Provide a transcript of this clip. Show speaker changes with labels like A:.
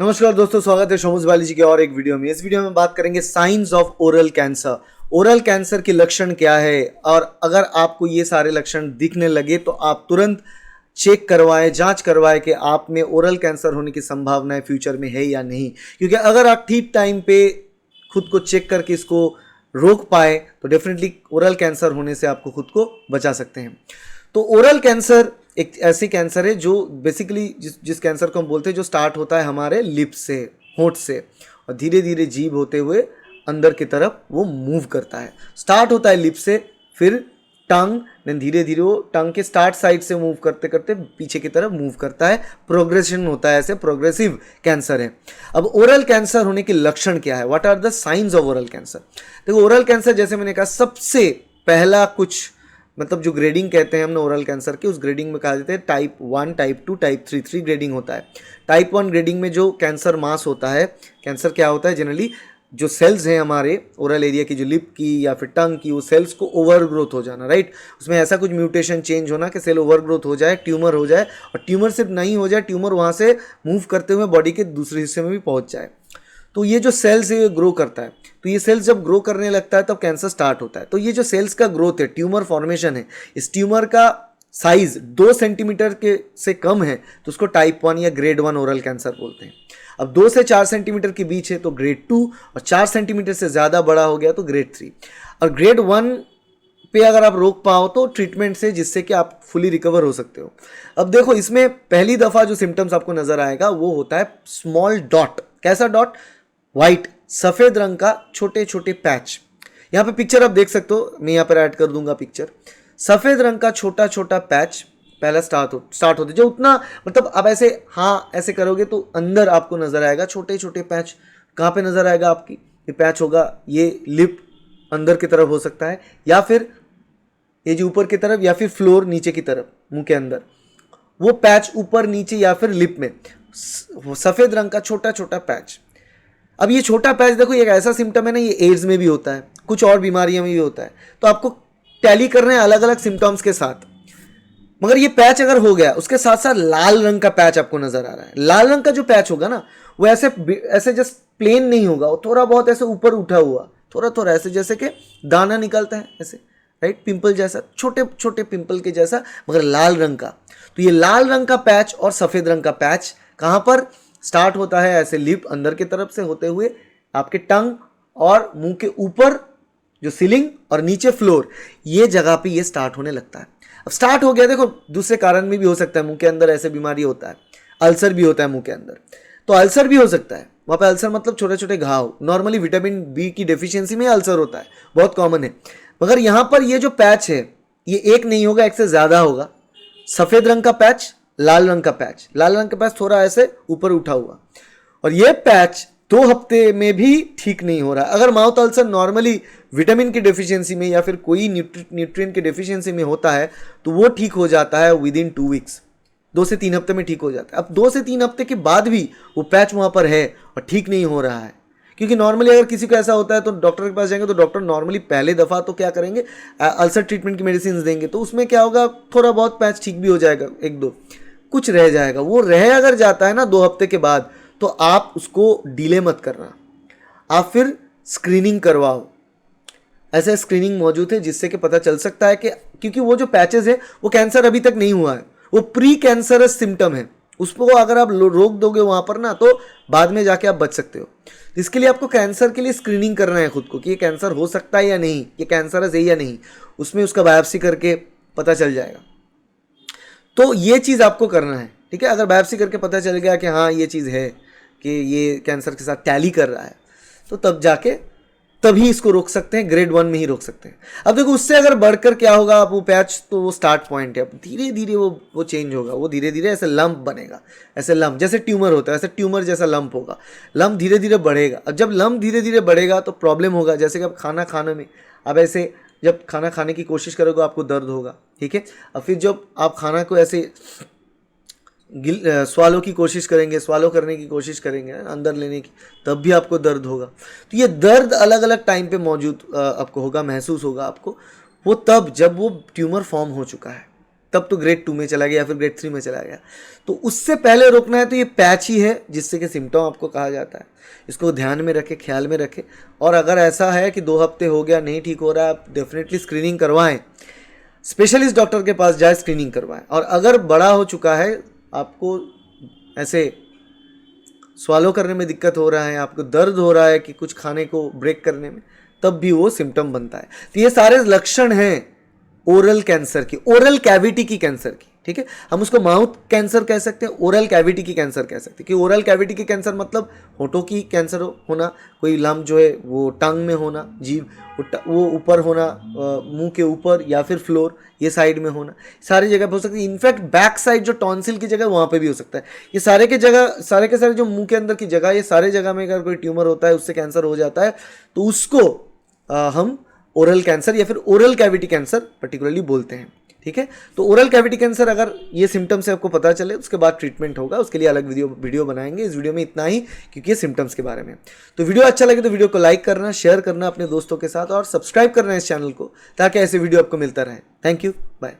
A: नमस्कार दोस्तों, स्वागत है शोमुज बाली जी के और एक वीडियो में। इस वीडियो में बात करेंगे science of oral cancer. Oral cancer के लक्षण क्या है और अगर आपको ये सारे लक्षण दिखने लगे तो आप तुरंत चेक करवाएं, जांच करवाएं कि आप में ओरल कैंसर होने की संभावनाएं फ्यूचर में है या नहीं। क्योंकि अगर आप ठीक टाइम पे खुद को चेक करके इसको रोक पाए तो डेफिनेटली ओरल कैंसर होने से आपको खुद को बचा सकते हैं। तो ओरल कैंसर एक ऐसी कैंसर है जो बेसिकली जिस कैंसर को हम बोलते हैं जो स्टार्ट होता है हमारे लिप्स से, होंठ से, और धीरे धीरे जीभ होते हुए अंदर की तरफ वो मूव करता है। स्टार्ट होता है लिप्स से, फिर टंग, देन धीरे धीरे वो टंग के स्टार्ट साइड से मूव करते करते पीछे की तरफ मूव करता है। प्रोग्रेशन होता है, ऐसे प्रोग्रेसिव कैंसर है। अब ओरल कैंसर होने के लक्षण क्या है? What are the science of oral cancer? देखो, ओरल कैंसर जैसे मैंने कहा सबसे पहला कुछ मतलब जो ग्रेडिंग कहते हैं हमने ओरल कैंसर की, उस ग्रेडिंग में कहा जाता है टाइप 1, टाइप 2, टाइप 3, 3 ग्रेडिंग होता है। टाइप 1 ग्रेडिंग में जो कैंसर मास होता है, कैंसर क्या होता है जनरली, जो सेल्स हैं हमारे ओरल एरिया की, जो लिप की या फिर टंग की, वो सेल्स को ओवर ग्रोथ हो जाना, राइट। उसमें ऐसा कुछ म्यूटेशन चेंज होना कि सेल ओवर ग्रोथ हो जाए, ट्यूमर हो जाए, और ट्यूमर सिर्फ नहीं हो जाए, ट्यूमर वहाँ से मूव करते हुए बॉडी के दूसरे हिस्से में भी पहुँच जाए। तो ये जो सेल्स है ये ग्रो करता है। तो ये सेल्स जब ग्रो करने लगता है तब कैंसर स्टार्ट होता है। तो ये जो सेल्स का ग्रोथ है, ट्यूमर फॉर्मेशन है, इस ट्यूमर का साइज 2 सेंटीमीटर के से कम है तो उसको टाइप 1 या ग्रेड 1 ओरल कैंसर बोलते हैं। अब 2 से 4 सेंटीमीटर के बीच है तो ग्रेड 2, और 4 सेंटीमीटर से ज़्यादा बड़ा हो गया तो ग्रेड 3। और ग्रेड 1 पे अगर आप रोक पाओ तो ट्रीटमेंट से, जिससे कि आप फुली रिकवर हो सकते हो। अब देखो, इसमें पहली दफ़ा जो सिम्टम्स आपको नजर आएगा वो होता है स्मॉल डॉट। कैसा डॉट? वाइट, सफ़ेद रंग का छोटे छोटे पैच। यहाँ पे पिक्चर आप देख सकते हो, मैं यहाँ पर ऐड कर दूंगा पिक्चर। सफ़ेद रंग का छोटा छोटा पैच पहला स्टार्ट होते जो उतना, मतलब आप ऐसे ऐसे करोगे तो अंदर आपको नजर आएगा छोटे छोटे पैच। कहाँ पे नजर आएगा आपकी ये पैच? होगा ये लिप अंदर की तरफ हो सकता है, या फिर ये जो ऊपर की तरफ, या फिर फ्लोर नीचे की तरफ मुंह के अंदर, वो पैच ऊपर नीचे या फिर लिप में सफ़ेद रंग का छोटा छोटा पैच। अब ये छोटा पैच देखो, ये एक ऐसा सिम्टम है ना, ये एड्स में भी होता है, कुछ और बीमारियों में भी होता है। तो आपको टैली करना है अलग अलग सिम्टम्स के साथ। मगर ये पैच अगर हो गया, उसके साथ साथ लाल रंग का पैच आपको नजर आ रहा है। लाल रंग का जो पैच होगा ना, वो ऐसे ऐसे जस्ट प्लेन नहीं होगा, वो थोड़ा बहुत ऐसे ऊपर उठा हुआ, थोड़ा थोड़ा ऐसे जैसे कि दाना निकलता है ऐसे, राइट, पिंपल जैसा, छोटे छोटे पिंपल के जैसा, मगर लाल रंग का। तो ये लाल रंग का पैच और सफ़ेद रंग का पैच कहाँ पर स्टार्ट होता है? ऐसे लिप अंदर की तरफ से होते हुए आपके टंग और मुंह के ऊपर जो सीलिंग और नीचे फ्लोर, ये जगह पे ये स्टार्ट होने लगता है। अब स्टार्ट हो गया, देखो दूसरे कारण में भी हो सकता है, मुंह के अंदर ऐसे बीमारी होता है, अल्सर भी होता है मुंह के अंदर, तो अल्सर भी हो सकता है। वहाँ पे अल्सर मतलब छोटे छोटे घाव। नॉर्मली विटामिन बी की डेफिशिएंसी में अल्सर होता है, बहुत कॉमन है। मगर यहाँ पर ये जो पैच है ये एक नहीं होगा, एक से ज़्यादा होगा। सफ़ेद रंग का पैच, लाल रंग का पैच। लाल रंग का पैच थोड़ा ऐसे ऊपर उठा हुआ, और ये पैच 2 हफ्ते में भी ठीक नहीं हो रहा। अगर माउथ अल्सर नॉर्मली विटामिन की डेफिशिएंसी में या फिर कोई न्यूट्रिएंट की डेफिशिएंसी में होता है तो वो ठीक हो जाता है विद इन 2 वीक्स, 2 से 3 हफ्ते में ठीक हो जाता है। अब 2 से 3 हफ्ते के बाद भी वो पैच वहाँ पर है और ठीक नहीं हो रहा है, क्योंकि नॉर्मली अगर किसी को ऐसा होता है तो डॉक्टर के पास जाएंगे तो डॉक्टर नॉर्मली पहले दफ़ा तो क्या करेंगे, अल्सर ट्रीटमेंट की मेडिसिन देंगे। तो उसमें क्या होगा, थोड़ा बहुत पैच ठीक भी हो जाएगा, 1-2 कुछ रह जाएगा। वो रह अगर जाता है ना 2 हफ्ते के बाद, तो आप उसको डिले मत करना, आप फिर स्क्रीनिंग करवाओ। ऐसे स्क्रीनिंग मौजूद है जिससे कि पता चल सकता है कि, क्योंकि वो जो पैचेस है वो कैंसर अभी तक नहीं हुआ है, वो प्री कैंसरस सिम्टम है। उसको अगर आप रोक दोगे वहाँ पर ना, तो बाद में जाके आप बच सकते हो। इसके लिए आपको कैंसर के लिए स्क्रीनिंग करना है खुद को कि ये कैंसर हो सकता है या नहीं, ये कैंसरस है या नहीं। उसमें उसका बायोप्सी करके पता चल जाएगा। तो ये चीज़ आपको करना है, ठीक है। अगर बायोप्सी करके पता चल गया कि हाँ ये चीज़ है कि ये कैंसर के साथ टैली कर रहा है, तो तब जाके तभी इसको रोक सकते हैं, ग्रेड 1 में ही रोक सकते हैं। अब देखो, उससे अगर बढ़कर क्या होगा, आप वो पैच तो वो स्टार्ट पॉइंट है, अब धीरे धीरे वो चेंज होगा, वो धीरे धीरे ऐसे लंप बनेगा, ऐसे लंप जैसे ट्यूमर होता है, ऐसे ट्यूमर जैसा लंप होगा, लंप धीरे धीरे बढ़ेगा। अब जब लंप धीरे धीरे बढ़ेगा तो प्रॉब्लम होगा, जैसे कि अब खाना खाने में, अब ऐसे जब खाना खाने की कोशिश करोगे आपको दर्द होगा, ठीक है। अब फिर जब आप खाना को ऐसे स्वालो की कोशिश करेंगे, स्वालो करने की कोशिश करेंगे अंदर लेने की, तब भी आपको दर्द होगा। तो ये दर्द अलग अलग टाइम पे मौजूद आपको होगा, महसूस होगा आपको, वो तब जब वो ट्यूमर फॉर्म हो चुका है। तब तो ग्रेड 2 में चला गया या फिर ग्रेड 3 में चला गया। तो उससे पहले रोकना है तो ये पैच ही है जिससे कि सिम्टम आपको कहा जाता है। इसको ध्यान में रखें, ख्याल में रखें। और अगर ऐसा है कि 2 हफ्ते हो गया नहीं ठीक हो रहा है, आप डेफिनेटली स्क्रीनिंग करवाएं, स्पेशलिस्ट डॉक्टर के पास जाए, स्क्रीनिंग करवाएं। और अगर बड़ा हो चुका है, आपको ऐसे स्वालो करने में दिक्कत हो रहा है, आपको दर्द हो रहा है कि कुछ खाने को ब्रेक करने में, तब भी वो सिम्टम बनता है। तो ये सारे लक्षण हैं ओरल कैंसर की, ओरल कैविटी की कैंसर की, ठीक है। हम उसको माउथ कैंसर कह सकते हैं, ओरल कैविटी की कैंसर कह सकते हैं। कि ओरल कैविटी की कैंसर मतलब होठों की कैंसर होना, कोई लम्ब जो है वो टंग में होना, जीभ वो ऊपर होना, मुंह के ऊपर या फिर फ्लोर ये साइड में होना, सारी जगह पे हो सकती है। इनफैक्ट बैक साइड जो टॉन्सिल की जगह वहाँ पे भी हो सकता है। ये सारे के सारे जो मुंह के अंदर की जगह, ये सारे जगह में अगर कोई ट्यूमर होता है, उससे कैंसर हो जाता है, तो उसको हम ओरल कैंसर या फिर ओरल कैविटी कैंसर पर्टिकुलरली बोलते हैं, ठीक है। तो ओरल कैविटी कैंसर अगर ये सिम्टम्स से आपको पता चले, उसके बाद ट्रीटमेंट होगा, उसके लिए अलग वीडियो बनाएंगे। इस वीडियो में इतना ही, क्योंकि ये सिम्टम्स के बारे में। तो वीडियो अच्छा लगे तो वीडियो को लाइक करना, शेयर करना अपने दोस्तों के साथ, और सब्सक्राइब करना इस चैनल को, ताकि ऐसे वीडियो आपको मिलता रहे। Thank you, bye.